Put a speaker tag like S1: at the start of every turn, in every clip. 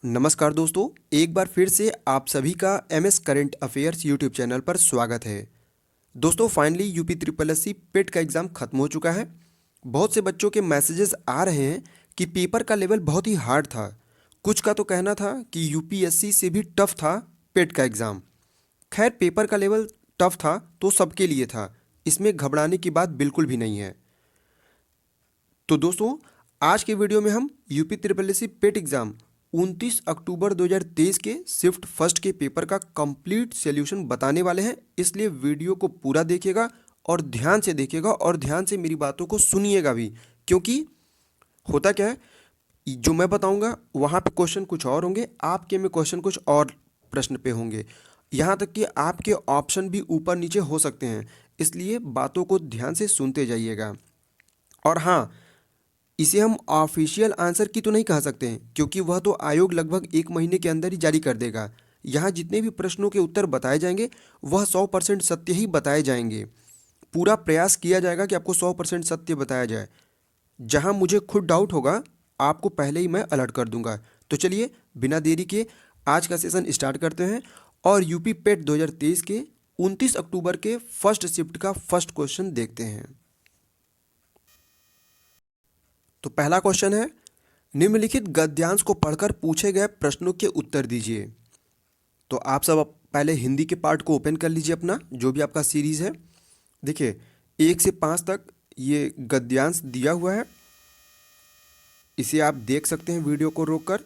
S1: नमस्कार दोस्तों, एक बार फिर से आप सभी का MS current affairs YouTube channel पर स्वागत है। दोस्तों फाइनली यूपी ट्रिपल एससी पेट का एग्ज़ाम खत्म हो चुका है। बहुत से बच्चों के मैसेजेस आ रहे हैं कि पेपर का लेवल बहुत ही हार्ड था। कुछ का तो कहना था कि यूपीएससी से भी टफ था पेट का एग्ज़ाम। खैर पेपर का लेवल टफ था तो सबके लिए था, इसमें घबराने की बात बिल्कुल भी नहीं है। तो दोस्तों आज के वीडियो में हम यूपी ट्रिपल एससी पेट एग्ज़ाम 29 अक्टूबर 2023 के शिफ्ट फर्स्ट के पेपर का कंप्लीट सॉल्यूशन बताने वाले हैं। इसलिए वीडियो को पूरा देखिएगा और ध्यान से देखिएगा और ध्यान से मेरी बातों को सुनिएगा भी, क्योंकि होता क्या है, जो मैं बताऊंगा वहाँ पे क्वेश्चन कुछ और होंगे, आपके में क्वेश्चन कुछ और प्रश्न पे होंगे। यहाँ तक कि आपके ऑप्शन भी ऊपर नीचे हो सकते हैं, इसलिए बातों को ध्यान से सुनते जाइएगा। और हाँ, इसे हम ऑफिशियल आंसर की तो नहीं कह सकते हैं, क्योंकि वह तो आयोग लगभग 1 महीने के अंदर ही जारी कर देगा। यहाँ जितने भी प्रश्नों के उत्तर बताए जाएंगे वह 100% सत्य ही बताए जाएंगे। पूरा प्रयास किया जाएगा कि आपको 100% सत्य बताया जाए। जहाँ मुझे खुद डाउट होगा आपको पहले ही मैं अलर्ट कर दूंगा। तो चलिए बिना देरी के आज का सेशन स्टार्ट करते हैं और यूपी पेट 2023 के 29 अक्टूबर के फर्स्ट शिफ्ट का फर्स्ट क्वेश्चन देखते हैं। तो पहला क्वेश्चन है, निम्नलिखित गद्यांश को पढ़कर पूछे गए प्रश्नों के उत्तर दीजिए। तो आप सब पहले हिंदी के पार्ट को ओपन कर लीजिए, अपना जो भी आपका सीरीज है। देखिए 1 से 5 तक ये गद्यांश दिया हुआ है, इसे आप देख सकते हैं वीडियो को रोककर।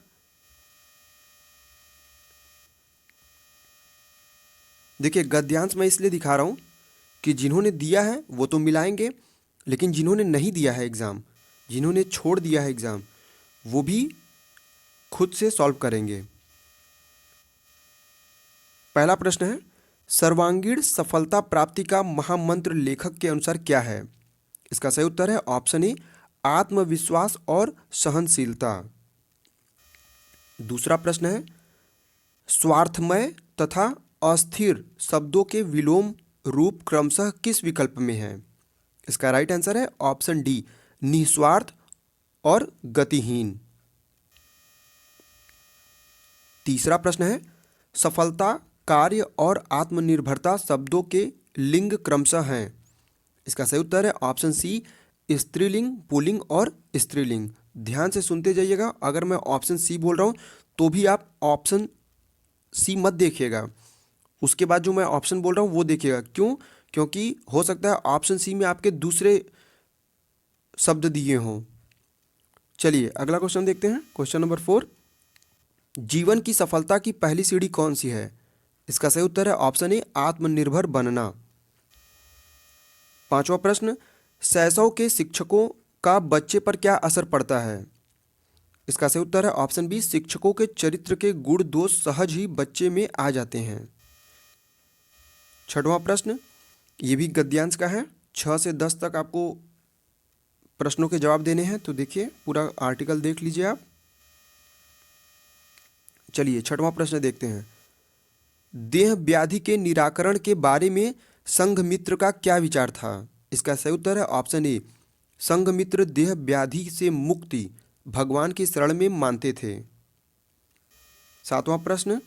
S1: देखिए गद्यांश मैं इसलिए दिखा रहा हूँ कि जिन्होंने दिया है वो तो मिलाएंगे, लेकिन जिन्होंने नहीं दिया है एग्ज़ाम, जिन्होंने छोड़ दिया है एग्ज़ाम, वो भी खुद से सॉल्व करेंगे। पहला प्रश्न है, सर्वांगीण सफलता प्राप्ति का महामंत्र लेखक के अनुसार क्या है? इसका सही उत्तर है ऑप्शन ए, आत्मविश्वास और सहनशीलता। दूसरा प्रश्न है, स्वार्थमय तथा अस्थिर शब्दों के विलोम रूप क्रमशः किस विकल्प में है? इसका राइट आंसर है ऑप्शन डी, निस्वार्थ और गतिहीन। तीसरा प्रश्न है, सफलता, कार्य और आत्मनिर्भरता शब्दों के लिंग क्रमशः हैं। इसका सही उत्तर है ऑप्शन सी, स्त्रीलिंग, पुल्लिंग और स्त्रीलिंग। ध्यान से सुनते जाइएगा, अगर मैं ऑप्शन सी बोल रहा हूँ तो भी आप ऑप्शन सी मत देखिएगा, उसके बाद जो मैं ऑप्शन बोल रहा हूँ वो देखिएगा। क्यों? क्योंकि हो सकता है ऑप्शन सी में आपके दूसरे शब्द दिए हों। चलिए अगला क्वेश्चन देखते हैं। क्वेश्चन नंबर 4, जीवन की सफलता की पहली सीढ़ी कौन सी है? इसका सही उत्तर है ऑप्शन ए, आत्मनिर्भर बनना। पांचवा प्रश्न, शैशव के शिक्षकों का बच्चे पर क्या असर पड़ता है? इसका सही उत्तर है ऑप्शन बी, शिक्षकों के चरित्र के गुण दोष सहज ही बच्चे में आ जाते हैं। छठवां प्रश्न, ये भी गद्यांश का है, 6 से 10 तक आपको प्रश्नों के जवाब देने हैं, तो देखिए पूरा आर्टिकल देख लीजिए आप। चलिए छठवां प्रश्न देखते हैं, देह व्याधि के निराकरण के बारे में संघमित्र का क्या विचार था? इसका सही उत्तर है ऑप्शन ए, संघमित्र देह व्याधि से मुक्ति भगवान की शरण में मानते थे। सातवां प्रश्न,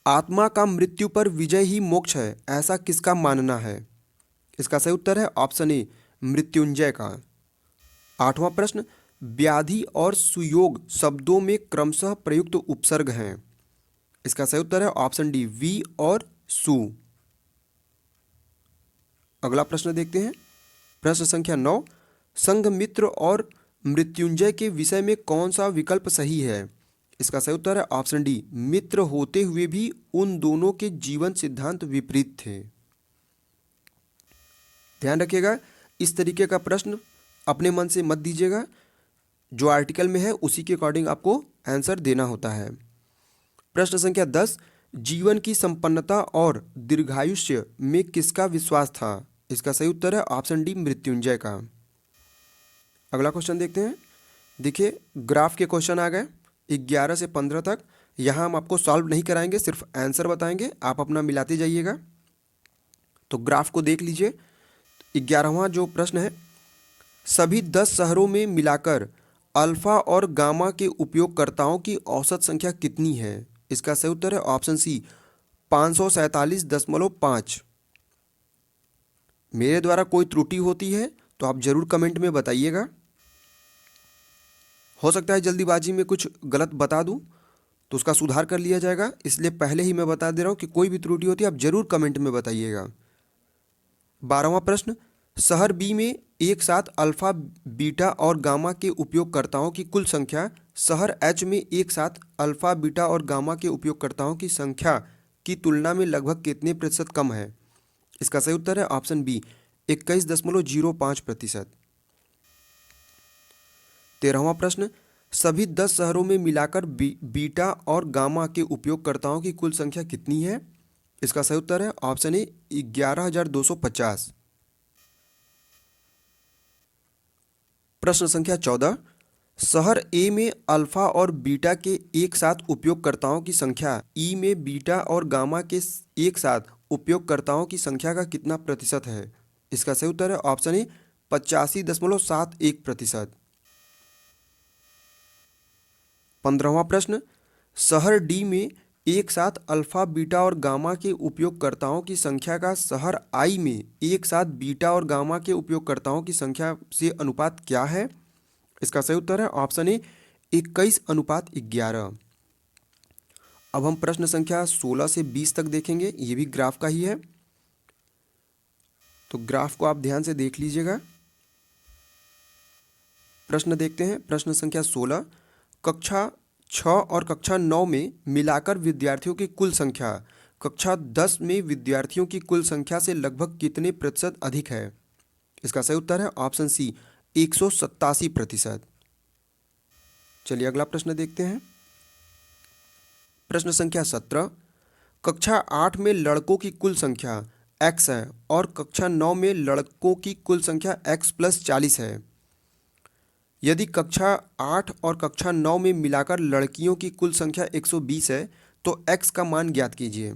S1: आत्मा का मृत्यु पर विजय ही मोक्ष है, ऐसा किसका मानना है? इसका सही उत्तर है ऑप्शन ए, मृत्युंजय का। आठवां प्रश्न, व्याधि और सुयोग शब्दों में क्रमशः प्रयुक्त उपसर्ग हैं। इसका सही उत्तर है ऑप्शन डी, वी और सु। अगला प्रश्न देखते हैं, प्रश्न संख्या 9, संघमित्र और मृत्युंजय के विषय में कौन सा विकल्प सही है? इसका सही उत्तर है ऑप्शन डी, मित्र होते हुए भी उन दोनों के जीवन सिद्धांत विपरीत थे। ध्यान रखिएगा, इस तरीके का प्रश्न अपने मन से मत दीजिएगा, जो आर्टिकल में है उसी के अकॉर्डिंग आपको आंसर देना होता है। प्रश्न संख्या 10, जीवन की संपन्नता और दीर्घायुष्य में किसका विश्वास था? इसका सही उत्तर है ऑप्शन डी, मृत्युंजय का। अगला क्वेश्चन देखते हैं। देखिए ग्राफ के क्वेश्चन आ गए 11 से 15 तक। यहाँ हम आपको सॉल्व नहीं कराएंगे, सिर्फ आंसर बताएंगे, आप अपना मिलाते जाइएगा। तो ग्राफ को देख लीजिए। 11वां जो प्रश्न है, सभी 10 शहरों में मिलाकर अल्फा और गामा के उपयोगकर्ताओं की औसत संख्या कितनी है? इसका सही उत्तर है ऑप्शन सी 547.5। मेरे द्वारा कोई त्रुटि होती है तो आप जरूर कमेंट में बताइएगा। हो सकता है जल्दीबाजी में कुछ गलत बता दूं तो उसका सुधार कर लिया जाएगा, इसलिए पहले ही मैं बता दे रहा हूं कि कोई भी त्रुटि होती है आप जरूर कमेंट में बताइएगा। 12वां प्रश्न, शहर बी में एक साथ अल्फा बीटा और गामा के उपयोगकर्ताओं की कुल संख्या शहर एच में एक साथ अल्फा बीटा और गामा के उपयोगकर्ताओं की संख्या की तुलना में लगभग कितने प्रतिशत कम है? इसका सही उत्तर है ऑप्शन बी 21.05%। 13वां प्रश्न, सभी 10 शहरों में मिलाकर बीटा और गामा के उपयोगकर्ताओं की कुल संख्या कितनी है? इसका सही उत्तर है ऑप्शन ए 11,250। प्रश्न संख्या 14, शहर ए में अल्फा और बीटा के एक साथ उपयोगकर्ताओं की संख्या ई में बीटा और गामा के एक साथ उपयोगकर्ताओं की संख्या का कितना प्रतिशत है? इसका सही उत्तर है ऑप्शन ए 85.71%। 15वां प्रश्न, शहर डी में एक साथ अल्फा बीटा और गामा के उपयोगकर्ताओं की संख्या का शहर आई में एक साथ बीटा और गामा के उपयोगकर्ताओं की संख्या से अनुपात क्या है? इसका सही उत्तर है ऑप्शन ए 21:11। अब हम प्रश्न संख्या 16 से 20 तक देखेंगे, ये भी ग्राफ का ही है, तो ग्राफ को आप ध्यान से देख लीजिएगा। प्रश्न देखते हैं। प्रश्न संख्या 16, कक्षा 6 और कक्षा 9 में मिलाकर विद्यार्थियों की कुल संख्या कक्षा 10 में विद्यार्थियों की कुल संख्या से लगभग कितने प्रतिशत अधिक है? इसका सही उत्तर है ऑप्शन सी 187%। चलिए अगला प्रश्न देखते हैं। प्रश्न संख्या 17, कक्षा 8 में लड़कों की कुल संख्या x है और कक्षा 9 में लड़कों की कुल संख्या x+40 है। यदि कक्षा 8 और कक्षा 9 में मिलाकर लड़कियों की कुल संख्या 120 है तो x का मान ज्ञात कीजिए।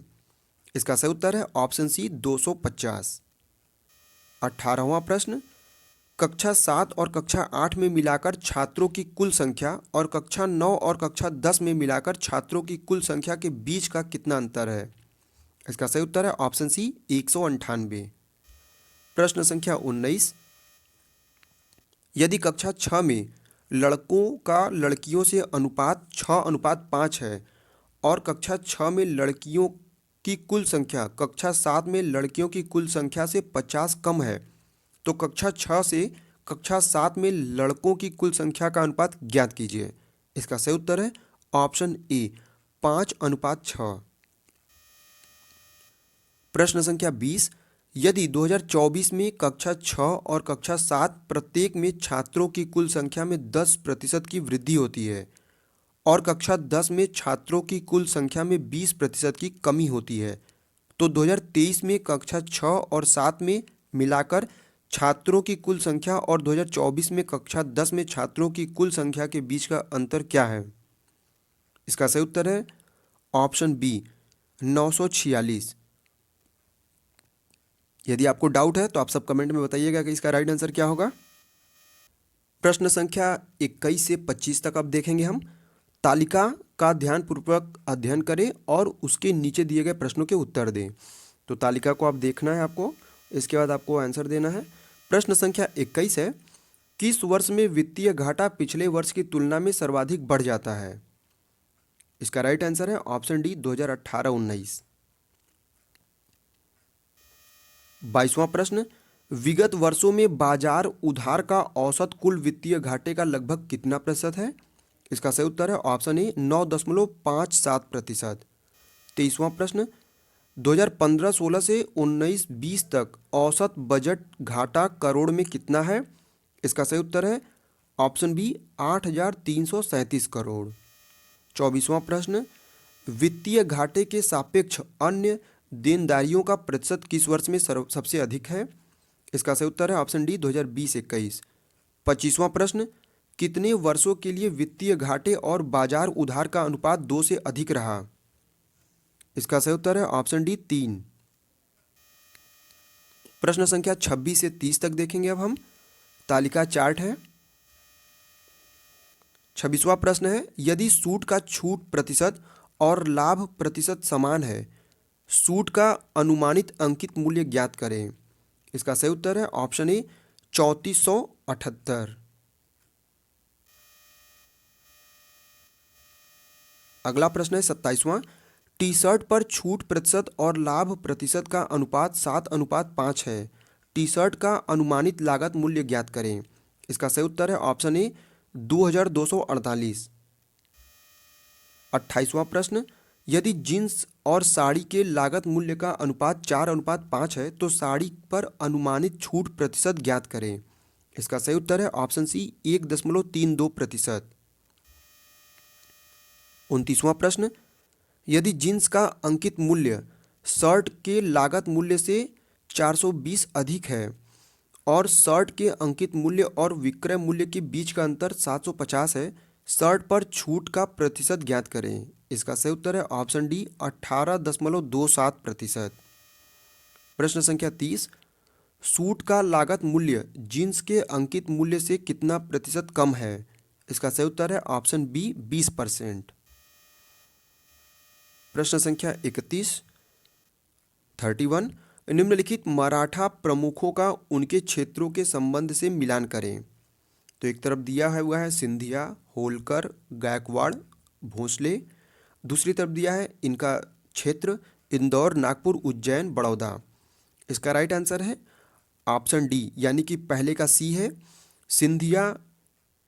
S1: इसका सही उत्तर है ऑप्शन सी 250। 18वां प्रश्न, कक्षा 7 और कक्षा 8 में मिलाकर छात्रों की कुल संख्या और कक्षा 9 और कक्षा 10 में मिलाकर छात्रों की कुल संख्या के बीच का कितना अंतर है? इसका सही उत्तर है ऑप्शन सी 198। प्रश्न संख्या 19, यदि कक्षा 6 में लड़कों का लड़कियों से अनुपात 6:5 है और कक्षा 6 में लड़कियों की कुल संख्या कक्षा 7 में लड़कियों की कुल संख्या से 50 कम है तो कक्षा 6 से कक्षा 7 में लड़कों की कुल संख्या का अनुपात ज्ञात कीजिए। इसका सही उत्तर है ऑप्शन ए 5:6। प्रश्न संख्या 20, यदि 2024 में कक्षा 6 और कक्षा 7 प्रत्येक में छात्रों की कुल संख्या में 10% की वृद्धि होती है और कक्षा 10 में छात्रों की कुल संख्या में 20% की कमी होती है तो 2023 में कक्षा 6 और 7 में मिलाकर छात्रों की कुल संख्या और 2024 में कक्षा 10 में छात्रों की कुल संख्या के बीच का अंतर क्या है? इसका सही उत्तर है ऑप्शन बी 946। यदि आपको डाउट है तो आप सब कमेंट में बताइएगा कि इसका राइट आंसर क्या होगा। प्रश्न संख्या 21 से 25 तक अब देखेंगे हम। तालिका का ध्यानपूर्वक अध्ययन करें और उसके नीचे दिए गए प्रश्नों के उत्तर दें। तो तालिका को आप देखना है आपको, इसके बाद आपको आंसर देना है। प्रश्न संख्या 21 है, किस वर्ष में वित्तीय घाटा पिछले वर्ष की तुलना में सर्वाधिक बढ़ जाता है? इसका राइट आंसर है ऑप्शन डी 2018-19। 22वां प्रश्न, विगत वर्षों में बाजार उधार का औसत कुल वित्तीय घाटे का लगभग कितना प्रतिशत है? इसका सही उत्तर है ऑप्शन ए 9.57%। 23वां प्रश्न, 2015-16 से 19-20 तक औसत बजट घाटा करोड़ में कितना है? इसका सही उत्तर है ऑप्शन बी 8,337 करोड़। 24वां प्रश्न, वित्तीय घाटे के सापेक्ष अन्य देनदारियों का प्रतिशत किस वर्ष में सबसे अधिक है? इसका सही उत्तर है ऑप्शन डी 2020-21। 25वां प्रश्न, कितने वर्षों के लिए वित्तीय घाटे और बाजार उधार का अनुपात 2 से अधिक रहा? इसका सही उत्तर है ऑप्शन डी 3। प्रश्न संख्या 26 से 30 तक देखेंगे अब हम। तालिका चार्ट है। 26वां प्रश्न है, यदि सूट का छूट प्रतिशत और लाभ प्रतिशत समान है, सूट का अनुमानित अंकित मूल्य ज्ञात करें। इसका सही उत्तर है ऑप्शन ए 3478। अगला प्रश्न है 27वां, टी शर्ट पर छूट प्रतिशत और लाभ प्रतिशत का अनुपात 7:5 है। टी शर्ट का अनुमानित लागत मूल्य ज्ञात करें। इसका सही उत्तर है ऑप्शन ए 2248। 28वां प्रश्न, यदि जींस और साड़ी के लागत मूल्य का अनुपात 4:5 है तो साड़ी पर अनुमानित छूट प्रतिशत ज्ञात करें। इसका सही उत्तर है ऑप्शन सी 1.32%। 29वां प्रश्न, यदि जींस का अंकित मूल्य शर्ट के लागत मूल्य से 420 अधिक है और शर्ट के अंकित मूल्य और विक्रय मूल्य के बीच का अंतर 750 है, शर्ट पर छूट का प्रतिशत ज्ञात करें। इसका सही उत्तर है ऑप्शन डी 18.27%। प्रश्न संख्या 30, सूट का लागत मूल्य जींस के अंकित मूल्य से कितना प्रतिशत कम है। इसका सही उत्तर है ऑप्शन बी 20%। प्रश्न संख्या 31 निम्नलिखित मराठा प्रमुखों का उनके क्षेत्रों के संबंध से मिलान करें। तो एक तरफ दिया है हुआ है सिंधिया, होलकर, गायकवाड़, भोसले। दूसरी तरफ दिया है इनका क्षेत्र इंदौर, नागपुर, उज्जैन, बड़ौदा। इसका राइट आंसर है ऑप्शन डी यानी कि पहले का सी है। सिंधिया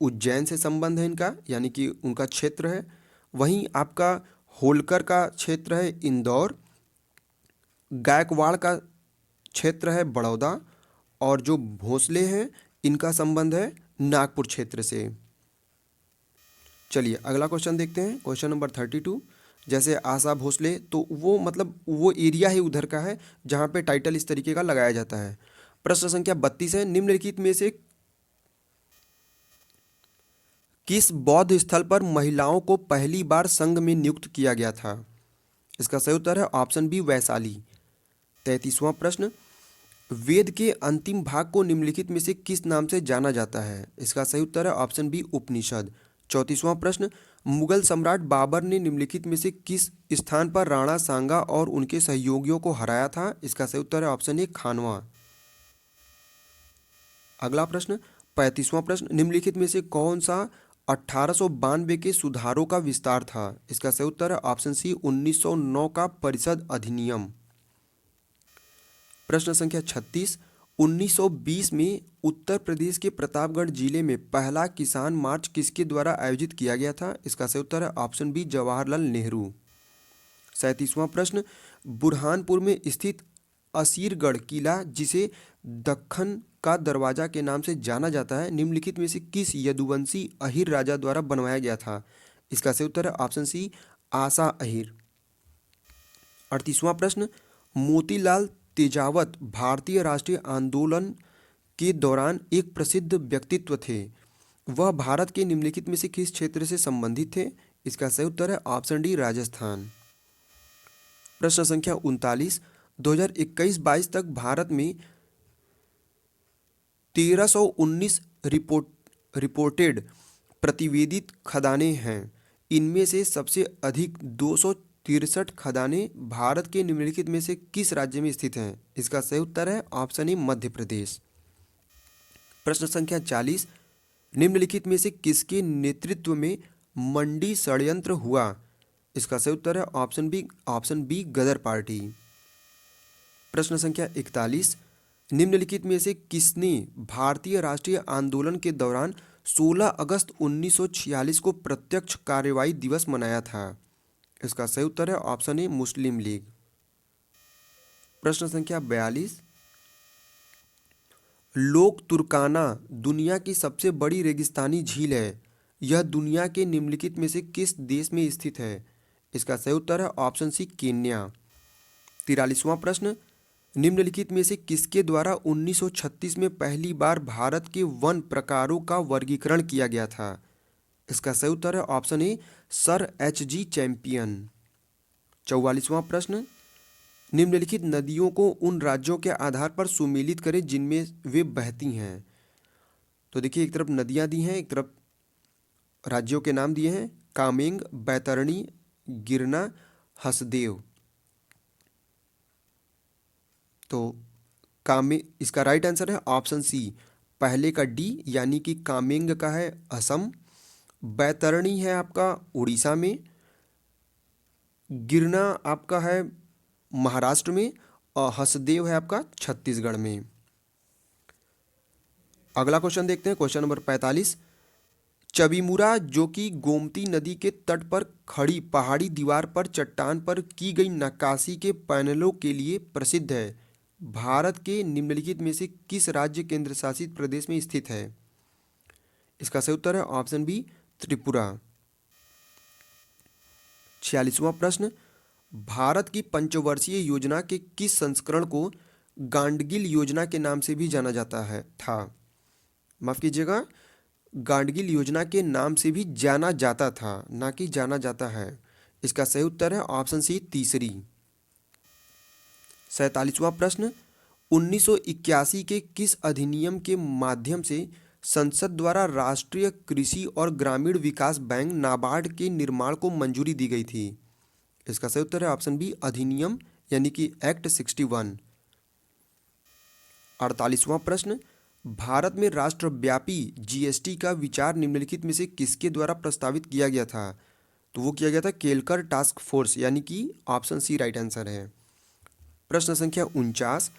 S1: उज्जैन से संबंध है इनका, यानी कि उनका क्षेत्र है। वहीं आपका होलकर का क्षेत्र है इंदौर, गायकवाड़ का क्षेत्र है बड़ौदा, और जो भोसले हैं इनका संबंध है नागपुर क्षेत्र से। चलिए अगला क्वेश्चन देखते हैं, क्वेश्चन नंबर 32। जैसे आशा भोसले, तो वो मतलब वो एरिया ही उधर का है जहाँ पे टाइटल इस तरीके का लगाया जाता है। प्रश्न संख्या 32 है, निम्नलिखित में से किस बौद्ध स्थल पर महिलाओं को पहली बार संघ में नियुक्त किया गया था। इसका सही उत्तर है ऑप्शन बी वैशाली। 33वां प्रश्न, वेद के अंतिम भाग को निम्नलिखित में से किस नाम से जाना जाता है। इसका सही उत्तर है ऑप्शन बी उपनिषद। 34वां प्रश्न, मुगल सम्राट बाबर ने निम्नलिखित में से किस स्थान पर राणा सांगा और उनके सहयोगियों को हराया था। इसका सही उत्तर है ऑप्शन ए खानवा। अगला प्रश्न 35वां प्रश्न, निम्नलिखित में से कौन सा 1892 के सुधारों का विस्तार था। इसका सही उत्तर है ऑप्शन सी 1909 का परिषद अधिनियम। प्रश्न संख्या 36, 1920 में उत्तर प्रदेश के प्रतापगढ़ जिले में पहला किसान मार्च किसके द्वारा आयोजित किया गया था। इसका सही उत्तर है ऑप्शन बी जवाहरलाल नेहरू। 37वां प्रश्न, बुरहानपुर में स्थित असीरगढ़ किला जिसे दक्खन का दरवाजा के नाम से जाना जाता है, निम्नलिखित में से किस यदुवंशी अहीर राजा द्वारा बनवाया गया था। इसका सही उत्तर है ऑप्शन सी आसा अहीर। 38वां प्रश्न, मोतीलाल तेजावत भारतीय राष्ट्रीय आंदोलन के दौरान एक प्रसिद्ध व्यक्तित्व थे, वह भारत के निम्नलिखित में से किस क्षेत्र से संबंधित थे। इसका सही उत्तर है ऑप्शन डी राजस्थान। प्रश्न संख्या 39, 2021-22 तक भारत में 1319 रिपोर्टेड प्रतिवेदित खदानें हैं। इनमें से सबसे अधिक 263 खदानें भारत के निम्नलिखित में से किस राज्य में स्थित हैं। इसका सही उत्तर है ऑप्शन ए मध्य प्रदेश। प्रश्न संख्या 40, निम्नलिखित में से किसके नेतृत्व में मंडी षड्यंत्र हुआ। इसका सही उत्तर है ऑप्शन बी गदर पार्टी। प्रश्न संख्या 41, निम्नलिखित में से किसने भारतीय राष्ट्रीय आंदोलन के दौरान 16 अगस्त 1946 को प्रत्यक्ष कार्रवाई दिवस मनाया था। इसका सही उत्तर है ऑप्शन ए मुस्लिम लीग। प्रश्न संख्या 42, लोक तुर्काना दुनिया की सबसे बड़ी रेगिस्तानी झील है, यह दुनिया के निम्नलिखित में से किस देश में स्थित है। इसका सही उत्तर है ऑप्शन सी केन्या। 43वां प्रश्न, निम्नलिखित में से किसके द्वारा 1936 में पहली बार भारत के वन प्रकारों का वर्गीकरण किया गया था। इसका सही उत्तर है option A sir H G. Champion. 44वां प्रश्न, निम्नलिखित नदियों को उन राज्यों के आधार पर सुमेलित करें जिनमें वे बहती हैं। तो देखिए एक तरफ नदियां दी हैं, एक तरफ राज्यों के नाम दिए हैं, कामेंग, बैतरणी, गिरना, हसदेव। तो कामे इसका राइट आंसर है ऑप्शन सी, पहले का डी, यानी कि कामेंग का है असम, बैतरणी है आपका उड़ीसा में, गिरना आपका है महाराष्ट्र में, और हसदेव है आपका छत्तीसगढ़ में। अगला क्वेश्चन देखते हैं, क्वेश्चन नंबर 45। चबीमुरा, जो कि गोमती नदी के तट पर खड़ी पहाड़ी दीवार पर चट्टान पर की गई नक्काशी के पैनलों के लिए प्रसिद्ध है, भारत के निम्नलिखित में से किस राज्य केंद्र शासित प्रदेश में स्थित है? इसका सही उत्तर है ऑप्शन बी, त्रिपुरा। 46वां प्रश्न, भारत की पंचवर्षीय योजना के किस संस्करण को गांडगिल योजना के नाम से भी जाना जाता है था? माफ कीजिएगा, गांडगिल योजना के नाम से भी जाना जाता था, ना कि जाना जाता है। इसका सही उत्तर है ऑप्शन सी, तीसरी। 47वां प्रश्न, 1981 के किस अधिनियम के माध्यम से संसद द्वारा राष्ट्रीय कृषि और ग्रामीण विकास बैंक नाबार्ड के निर्माण को मंजूरी दी गई थी? इसका सही उत्तर है ऑप्शन बी, अधिनियम यानी कि एक्ट 61। 48वां प्रश्न, भारत में राष्ट्रव्यापी जीएसटी का विचार निम्नलिखित में से किसके द्वारा प्रस्तावित किया गया था? तो वो किया गया था केलकर टास्क फोर्स, यानी कि ऑप्शन सी राइट आंसर है। प्रश्न संख्या 49,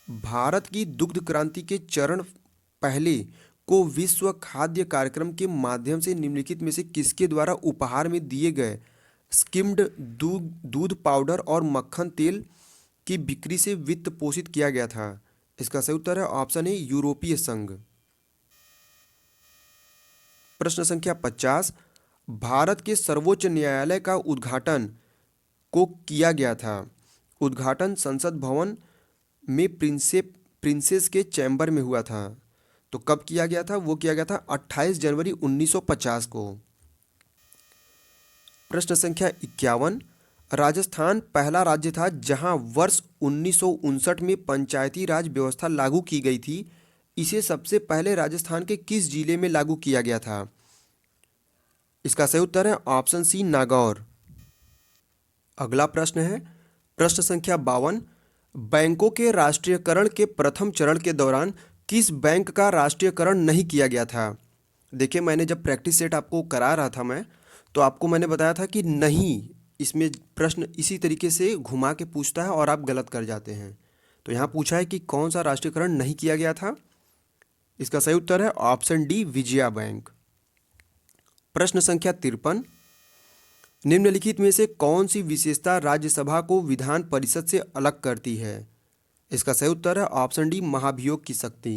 S1: भारत की दुग्ध क्रांति के चरण पहले को विश्व खाद्य कार्यक्रम के माध्यम से निम्नलिखित में से किसके द्वारा उपहार में दिए गए स्किम्ड दूध पाउडर और मक्खन तेल की बिक्री से वित्त पोषित किया गया था? इसका सही उत्तर है ऑप्शन ए, यूरोपीय संघ। प्रश्न संख्या 50, भारत के सर्वोच्च न्यायालय का उद्घाटन को किया गया था? उद्घाटन संसद भवन में प्रिंसेस के चैम्बर में हुआ था। तो कब किया गया था? वो किया गया था 28 जनवरी 1950 को। प्रश्न संख्या 51, राजस्थान पहला राज्य था जहां वर्ष 1959 में पंचायती राज व्यवस्था लागू की गई थी। इसे सबसे पहले राजस्थान के किस जिले में लागू किया गया था? इसका सही उत्तर है ऑप्शन सी, नागौर। अगला प्रश्न है प्रश्न संख्या 52, बैंकों के राष्ट्रीयकरण के प्रथम चरण के दौरान किस बैंक का राष्ट्रीयकरण नहीं किया गया था? देखिए, मैंने जब प्रैक्टिस सेट आपको करा रहा था मैं, तो आपको मैंने बताया था कि नहीं, इसमें प्रश्न इसी तरीके से घुमा के पूछता है और आप गलत कर जाते हैं। तो यहाँ पूछा है कि कौन सा राष्ट्रीयकरण नहीं किया गया था? इसका सही उत्तर है ऑप्शन डी, विजया बैंक। प्रश्न संख्या 53, निम्नलिखित में से कौन सी विशेषता राज्यसभा को विधान परिषद से अलग करती है? इसका सही उत्तर है ऑप्शन डी, महाभियोग की शक्ति।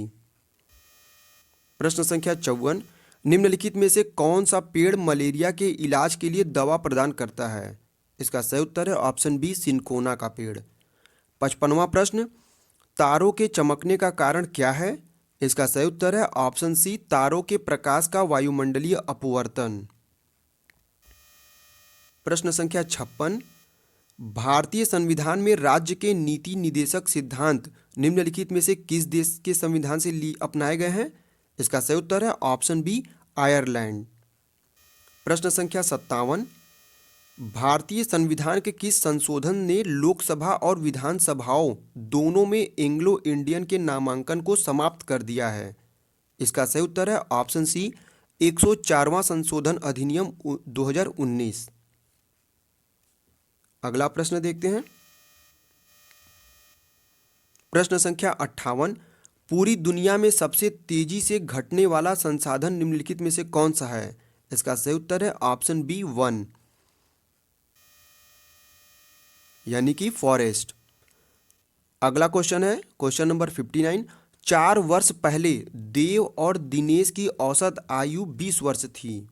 S1: प्रश्न संख्या 54, निम्नलिखित में से कौन सा पेड़ मलेरिया के इलाज के लिए दवा प्रदान करता है? इसका सही उत्तर है ऑप्शन बी, सिनकोना का पेड़। 55वां प्रश्न, तारों के चमकने का कारण क्या है? इसका सही उत्तर है ऑप्शन सी, तारों के प्रकाश का वायुमंडलीय अपवर्तन। प्रश्न संख्या 56, भारतीय संविधान में राज्य के नीति निदेशक सिद्धांत निम्नलिखित में से किस देश के संविधान से अपनाए गए हैं? इसका सही उत्तर है ऑप्शन बी, आयरलैंड। प्रश्न संख्या 57, भारतीय संविधान के किस संशोधन ने लोकसभा और विधानसभाओं दोनों में एंग्लो इंडियन के नामांकन को समाप्त कर दिया है? इसका सही उत्तर है ऑप्शन सी, 104वां संशोधन अधिनियम 2019। अगला प्रश्न देखते हैं, प्रश्न संख्या 58, पूरी दुनिया में सबसे तेजी से घटने वाला संसाधन निम्नलिखित में से कौन सा है? इसका सही उत्तर है ऑप्शन बी, वन, यानी कि फॉरेस्ट। अगला क्वेश्चन है क्वेश्चन नंबर 59, 4 वर्ष पहले देव और दिनेश की औसत आयु 20 वर्ष थी।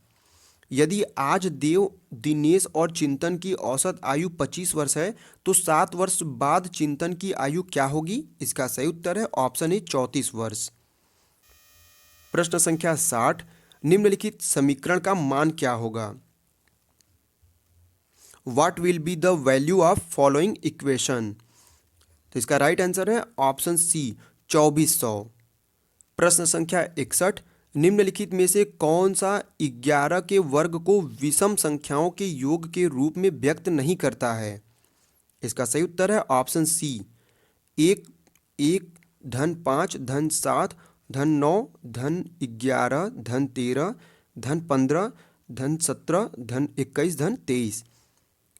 S1: यदि आज देव, दिनेश और चिंतन की औसत आयु 25 वर्ष है, तो 7 वर्ष बाद चिंतन की आयु क्या होगी? इसका सही उत्तर है ऑप्शन ए, 34 वर्ष। प्रश्न संख्या 60, निम्नलिखित समीकरण का मान क्या होगा? What will be the value of following equation? तो इसका राइट आंसर है ऑप्शन सी, 2400। प्रश्न संख्या 61, निम्नलिखित में से कौन सा 11 के वर्ग को विषम संख्याओं के योग के रूप में व्यक्त नहीं करता है? इसका सही उत्तर है ऑप्शन सी, एक, एक, धन 5, धन 7, धन 9, धन 11, धन 13, धन 15, धन 17, धन 21, धन 23।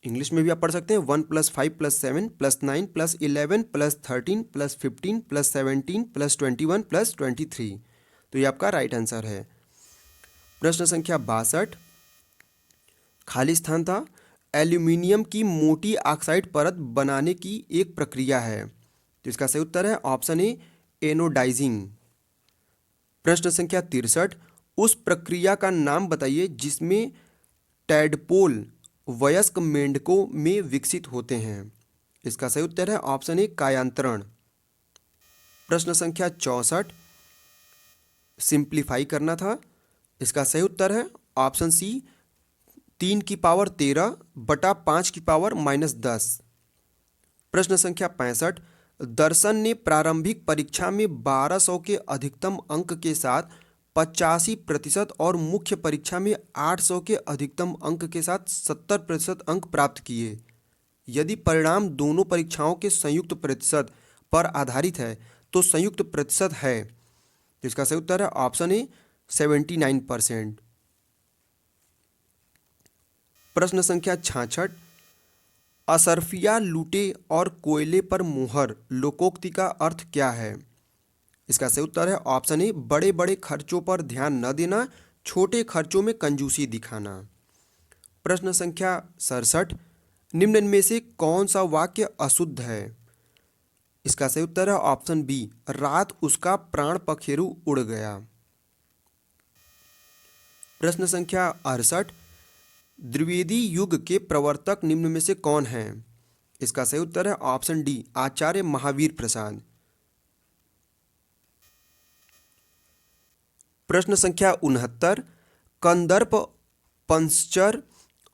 S1: इंग्लिश में भी आप पढ़ सकते हैं 1 + 5 + 7 + 9 + 11 + 13 + 15 + 17 + 21 + 23। तो ये आपका राइट आंसर है। प्रश्न संख्या 62, खाली स्थान था। एल्यूमिनियम की मोटी ऑक्साइड परत बनाने की एक प्रक्रिया है। तो इसका सही उत्तर है ऑप्शन ए, एनोडाइजिंग। प्रश्न संख्या 63, उस प्रक्रिया का नाम बताइए जिसमें टैडपोल वयस्क मेंढकों में विकसित होते हैं। इसका सही उत्तर है ऑप्शन ए, कायांतरण। प्रश्न संख्या 64, सिंप्लीफाई करना था। इसका सही उत्तर है ऑप्शन सी, 3 की पावर 13 बटा 5 की पावर -10। प्रश्न संख्या 65, दर्शन ने प्रारंभिक परीक्षा में 1200 के अधिकतम अंक के साथ 85% और मुख्य परीक्षा में 800 के अधिकतम अंक के साथ 70% अंक प्राप्त किए। यदि परिणाम दोनों परीक्षाओं के संयुक्त प्रतिशत पर आधारित है तो संयुक्त प्रतिशत है। तो इसका सही उत्तर है ऑप्शन ए, 79%। प्रश्न संख्या 66, असरफिया लूटे और कोयले पर मुहर लोकोक्ति का अर्थ क्या है? इसका सही उत्तर है ऑप्शन ए, बड़े बड़े खर्चों पर ध्यान न देना, छोटे खर्चों में कंजूसी दिखाना। प्रश्न संख्या 67, निम्न में से कौन सा वाक्य अशुद्ध है? इसका सही उत्तर है ऑप्शन बी, रात उसका प्राण पखेरु उड़ गया। प्रश्न संख्या 68, द्विवेदी युग के प्रवर्तक निम्न में से कौन हैं? इसका सही उत्तर है ऑप्शन डी, आचार्य महावीर प्रसाद। प्रश्न संख्या 69, कंदर्प, पंचर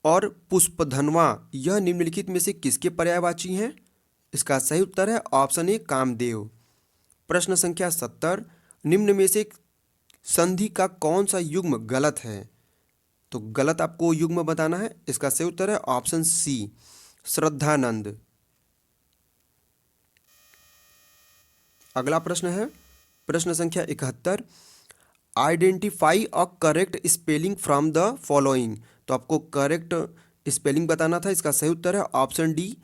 S1: और पुष्पधनवा यह निम्नलिखित में से किसके पर्यायवाची हैं? इसका सही उत्तर है ऑप्शन ए, कामदेव। प्रश्न संख्या 70, निम्न में से संधि का कौन सा युग्म गलत है? तो गलत आपको युग्म बताना है। इसका सही उत्तर है ऑप्शन सी, श्रद्धानंद। अगला प्रश्न है प्रश्न संख्या 71, identify a correct spelling from the following. तो आपको करेक्ट स्पेलिंग बताना था। इसका सही उत्तर है ऑप्शन डी,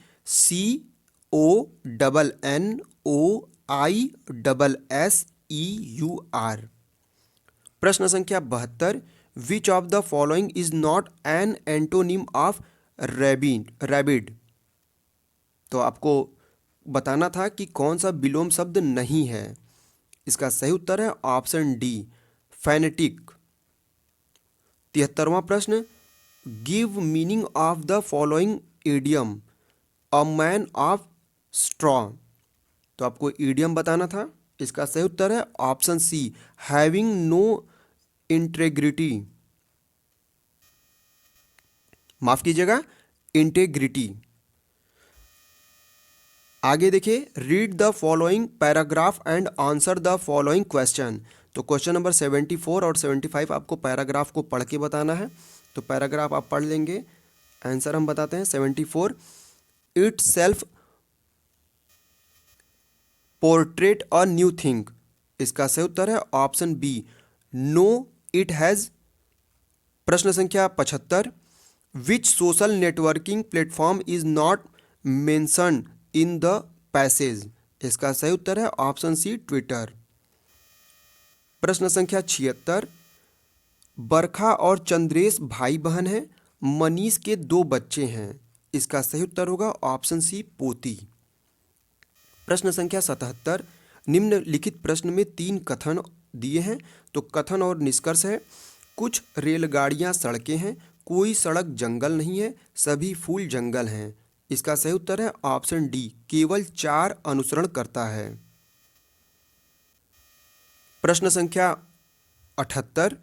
S1: CONNOISSEUR। प्रश्न संख्या 72, which of the following is not an antonym of rabid. तो आपको बताना था कि कौन सा विलोम शब्द नहीं है। इसका सही उत्तर है ऑप्शन डी, फैनेटिक। 73वां प्रश्न, give meaning of the following idiom, a man of straw. तो आपको इडियम बताना था। इसका सही उत्तर है option C, having no integrity. माफ कीजिएगा, इंटेग्रिटी। आगे देखिए, read the following paragraph and answer the following question. तो क्वेश्चन नंबर 74 और 75 आपको पैराग्राफ को पढ़ के बताना है। तो पैराग्राफ आप पढ़ लेंगे, आंसर हम बताते हैं। 74, it self portrait a new thing. इसका सही उत्तर है option B, no it has. प्रश्न संख्या 75, which social networking platform is not mentioned in the passage. इसका सही उत्तर है ऑप्शन सी, ट्विटर। प्रश्न संख्या 76, बरखा और चंद्रेश भाई बहन हैं, मनीष के 2 बच्चे हैं। इसका सही उत्तर होगा ऑप्शन सी, पोती। प्रश्न संख्या 77, निम्नलिखित प्रश्न में 3 कथन दिए हैं। तो कथन और निष्कर्ष है, कुछ रेलगाड़ियां सड़कें हैं, कोई सड़क जंगल नहीं है, सभी फूल जंगल हैं। इसका सही उत्तर है ऑप्शन डी, केवल 4 अनुसरण करता है। प्रश्न संख्या 78,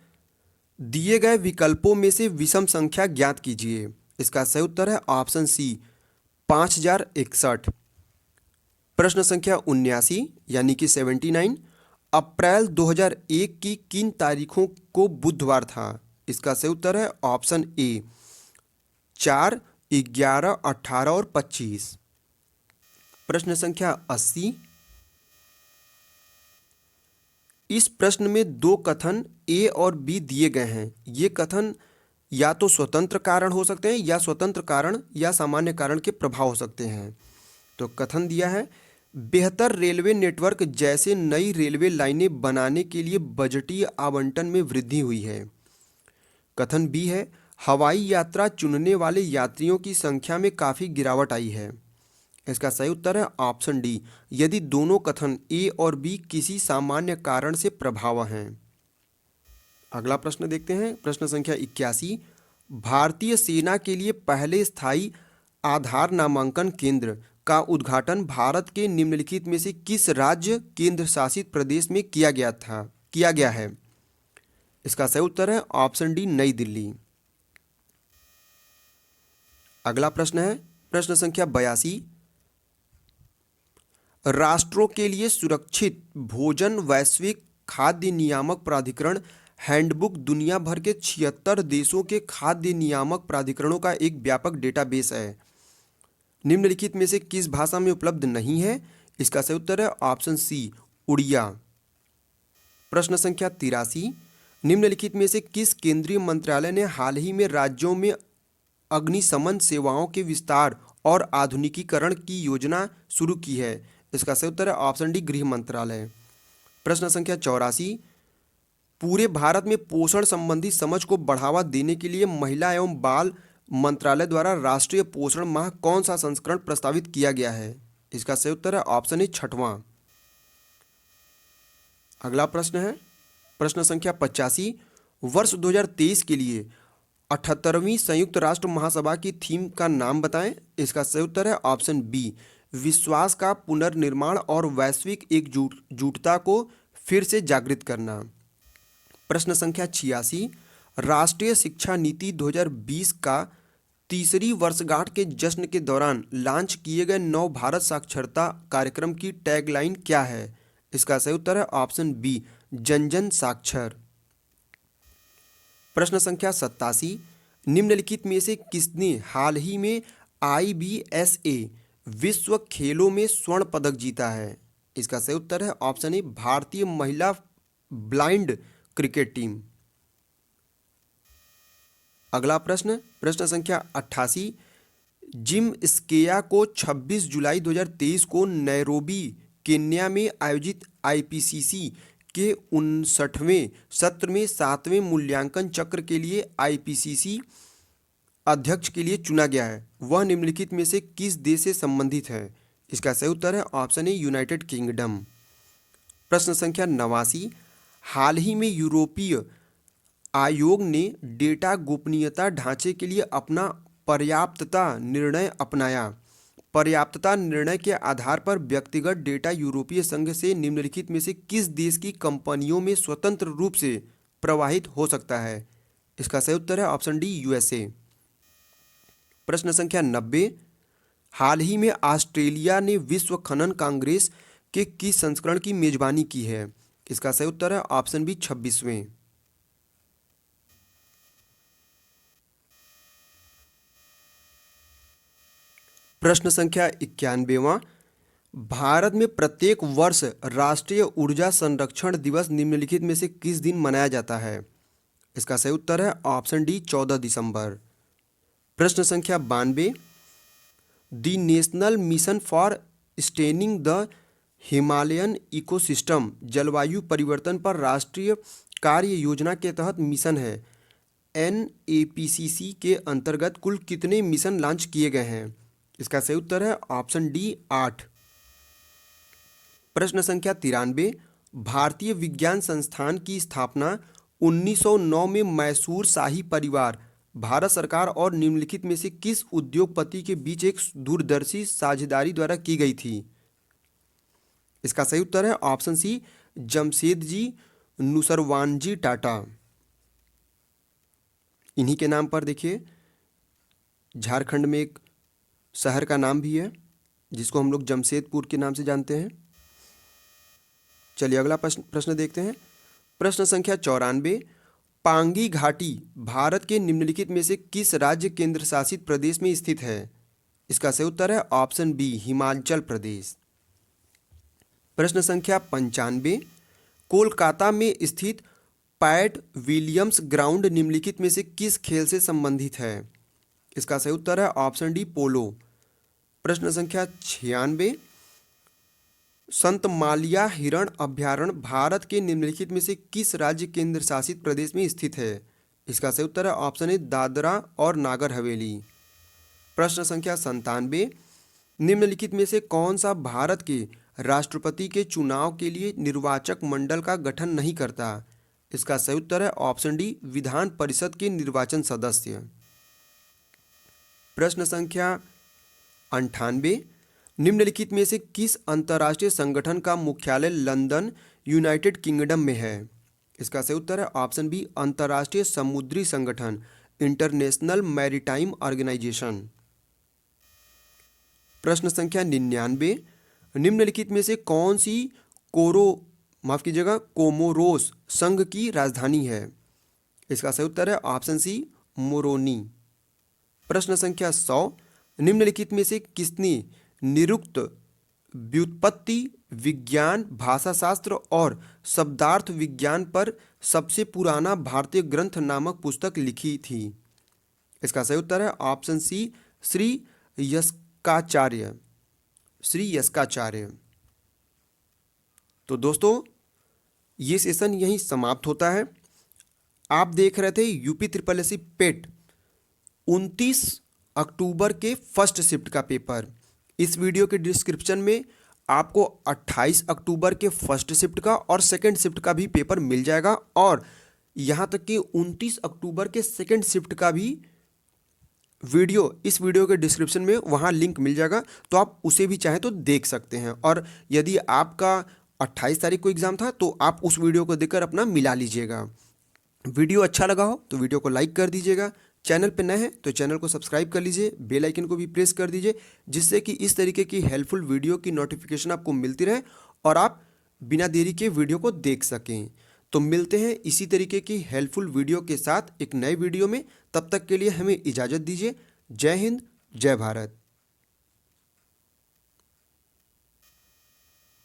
S1: दिए गए विकल्पों में से विषम संख्या ज्ञात कीजिए। इसका सही उत्तर है ऑप्शन सी, 5061। प्रश्न संख्या 79 यानी कि 79, अप्रैल 2001 की किन तारीखों को बुधवार था? इसका सही उत्तर है ऑप्शन ए 4, 11, 18 और 25। प्रश्न संख्या 80। इस प्रश्न में दो कथन ए और बी दिए गए हैं। ये कथन या तो स्वतंत्र कारण हो सकते हैं या स्वतंत्र कारण या सामान्य कारण के प्रभाव हो सकते हैं। तो कथन दिया है, बेहतर रेलवे नेटवर्क जैसे नई रेलवे लाइनें बनाने के लिए बजटीय आवंटन में वृद्धि हुई है। कथन बी है, हवाई यात्रा चुनने वाले यात्रियों की संख्या में काफ़ी गिरावट आई है। इसका सही उत्तर है ऑप्शन डी, यदि दोनों कथन ए और बी किसी सामान्य कारण से प्रभाव हैं। अगला प्रश्न देखते हैं, प्रश्न संख्या 81। भारतीय सेना के लिए पहले स्थायी आधार नामांकन केंद्र का उद्घाटन भारत के निम्नलिखित में से किस राज्य केंद्र शासित प्रदेश में किया गया है? इसका सही उत्तर है ऑप्शन डी, नई दिल्ली। अगला प्रश्न है प्रश्न संख्या 82। राष्ट्रों के लिए सुरक्षित भोजन वैश्विक खाद्य नियामक प्राधिकरण हैंडबुक दुनिया भर के 76 देशों के खाद्य नियामक प्राधिकरणों का एक व्यापक डेटाबेस है। निम्नलिखित में से किस भाषा में उपलब्ध नहीं है? इसका सही उत्तर है ऑप्शन सी, उड़िया। प्रश्न संख्या 83। निम्नलिखित में से किस केंद्रीय मंत्रालय ने हाल ही में राज्यों में अग्निशमन सेवाओं के विस्तार और आधुनिकीकरण की योजना शुरू की है? इसका सही उत्तर है ऑप्शन डी, गृह मंत्रालय। प्रश्न संख्या 84। पूरे भारत में पोषण संबंधी समझ को बढ़ावा देने के लिए महिला एवं बाल मंत्रालय द्वारा राष्ट्रीय पोषण माह कौन सा संस्करण प्रस्तावित किया गया है? इसका सही उत्तर है ऑप्शन ए, 6वां। अगला प्रश्न है प्रश्न संख्या 85। वर्ष 2023 के लिए 78वीं संयुक्त राष्ट्र महासभा की थीम का नाम बताएं। इसका सही उत्तर है ऑप्शन बी, विश्वास का पुनर्निर्माण और वैश्विक एकजुटता को फिर से जागृत करना। प्रश्न संख्या 86। राष्ट्रीय शिक्षा नीति 2020 का तीसरी वर्षगांठ के जश्न के दौरान लॉन्च किए गए नव भारत साक्षरता कार्यक्रम की टैगलाइन क्या है? इसका सही उत्तर है ऑप्शन बी, जन जन साक्षर। प्रश्न संख्या 87। निम्नलिखित में से किसने हाल ही में IBSA विश्व खेलों में स्वर्ण पदक जीता है? इसका सही उत्तर है ऑप्शन ए, भारतीय महिला ब्लाइंड क्रिकेट टीम। अगला प्रश्न प्रश्न संख्या 88। जिम स्केया को 26 जुलाई 2023 को नैरोबी केन्या में आयोजित IPCC के 59वें सत्र में 7वें मूल्यांकन चक्र के लिए IPCC अध्यक्ष के लिए चुना गया है। वह निम्नलिखित में से किस देश से संबंधित है? इसका सही उत्तर है ऑप्शन ए, यूनाइटेड किंगडम। प्रश्न संख्या 89। हाल ही में यूरोपीय आयोग ने डेटा गोपनीयता ढांचे के लिए अपना पर्याप्तता निर्णय अपनाया। पर्याप्तता निर्णय के आधार पर व्यक्तिगत डेटा यूरोपीय संघ से निम्नलिखित में से किस देश की कंपनियों में स्वतंत्र रूप से प्रवाहित हो सकता है? इसका सही उत्तर है ऑप्शन डी, USA। प्रश्न संख्या 90। हाल ही में ऑस्ट्रेलिया ने विश्व खनन कांग्रेस के किस संस्करण की मेजबानी की है? इसका सही उत्तर है ऑप्शन बी, 26वें। प्रश्न संख्या 91। भारत में प्रत्येक वर्ष राष्ट्रीय ऊर्जा संरक्षण दिवस निम्नलिखित में से किस दिन मनाया जाता है? इसका सही उत्तर है ऑप्शन डी, 14 दिसंबर। प्रश्न संख्या 92। The national mission for staining the Himalayan ecosystem जलवायु परिवर्तन पर राष्ट्रीय कार्य योजना के तहत मिशन है NAPCC के अंतर्गत कुल कितने मिशन लॉन्च किए गए हैं? इसका सही उत्तर है ऑप्शन डी, 8। प्रश्न संख्या 93। भारतीय विज्ञान संस्थान की स्थापना 1909 में मैसूर शाही परिवार, भारत सरकार और निम्नलिखित में से किस उद्योगपति के बीच एक दूरदर्शी साझेदारी द्वारा की गई थी? इसका सही उत्तर है ऑप्शन सी, जमशेदजी नुसरवानजी टाटा। इन्हीं के नाम पर देखिए झारखंड में एक शहर का नाम भी है जिसको हम लोग जमशेदपुर के नाम से जानते हैं। चलिए अगला प्रश्न देखते हैं। प्रश्न संख्या 94, पांगी घाटी भारत के निम्नलिखित में से किस राज्य केंद्र शासित प्रदेश में स्थित है? इसका सही उत्तर है ऑप्शन बी, हिमाचल प्रदेश। प्रश्न संख्या 95, कोलकाता में स्थित पैट विलियम्स ग्राउंड निम्नलिखित में से किस खेल से संबंधित है? इसका सही उत्तर है ऑप्शन डी, पोलो। प्रश्न संख्या 96, संत मालिया हिरण अभ्यारण्य भारत के निम्नलिखित में से किस राज्य केंद्र शासित प्रदेश में स्थित है? इसका सही उत्तर है ऑप्शन ए, दादरा और नागर हवेली। प्रश्न संख्या 97, निम्नलिखित में से कौन सा भारत के राष्ट्रपति के चुनाव के लिए निर्वाचक मंडल का गठन नहीं करता? इसका सही उत्तर है ऑप्शन डी, विधान परिषद के निर्वाचन सदस्य। प्रश्न संख्या 98, निम्नलिखित में से किस अंतर्राष्ट्रीय संगठन का मुख्यालय लंदन, यूनाइटेड किंगडम में है? इसका सही उत्तर है ऑप्शन बी, अंतर्राष्ट्रीय समुद्री संगठन, इंटरनेशनल मैरीटाइम ऑर्गेनाइजेशन। प्रश्न संख्या 99, निम्नलिखित में से कौन सी कोमोरोस संघ की राजधानी है? इसका सही उत्तर है ऑप्शन सी, मोरोनी। प्रश्न संख्या 100, निम्नलिखित में से किसने निरुक्त व्युत्पत्ति विज्ञान, भाषाशास्त्र और शब्दार्थ विज्ञान पर सबसे पुराना भारतीय ग्रंथ नामक पुस्तक लिखी थी? इसका सही उत्तर है ऑप्शन सी, श्री यस्काचार्य। तो दोस्तों ये सेशन यहीं समाप्त होता है। आप देख रहे थे यूपी ट्रिपल एससी पेट 29 अक्टूबर के फर्स्ट शिफ्ट का पेपर। इस वीडियो के डिस्क्रिप्शन में आपको 28 अक्टूबर के फर्स्ट शिफ्ट का और सेकंड शिफ्ट का भी पेपर मिल जाएगा, और यहाँ तक कि 29 अक्टूबर के सेकंड शिफ्ट का भी वीडियो इस वीडियो के डिस्क्रिप्शन में वहाँ लिंक मिल जाएगा, तो आप उसे भी चाहें तो देख सकते हैं। और यदि आपका 28 तारीख को एग्ज़ाम था तो आप उस वीडियो को देखकर अपना मिला लीजिएगा। वीडियो अच्छा लगा हो तो वीडियो को लाइक कर दीजिएगा। चैनल पे नए हैं तो चैनल को सब्सक्राइब कर लीजिए, बेल आइकन को भी प्रेस कर दीजिए, जिससे कि इस तरीके की हेल्पफुल वीडियो की नोटिफिकेशन आपको मिलती रहे और आप बिना देरी के वीडियो को देख सकें। तो मिलते हैं इसी तरीके की हेल्पफुल वीडियो के साथ एक नए वीडियो में। तब तक के लिए हमें इजाज़त दीजिए। जय हिंद, जय भारत।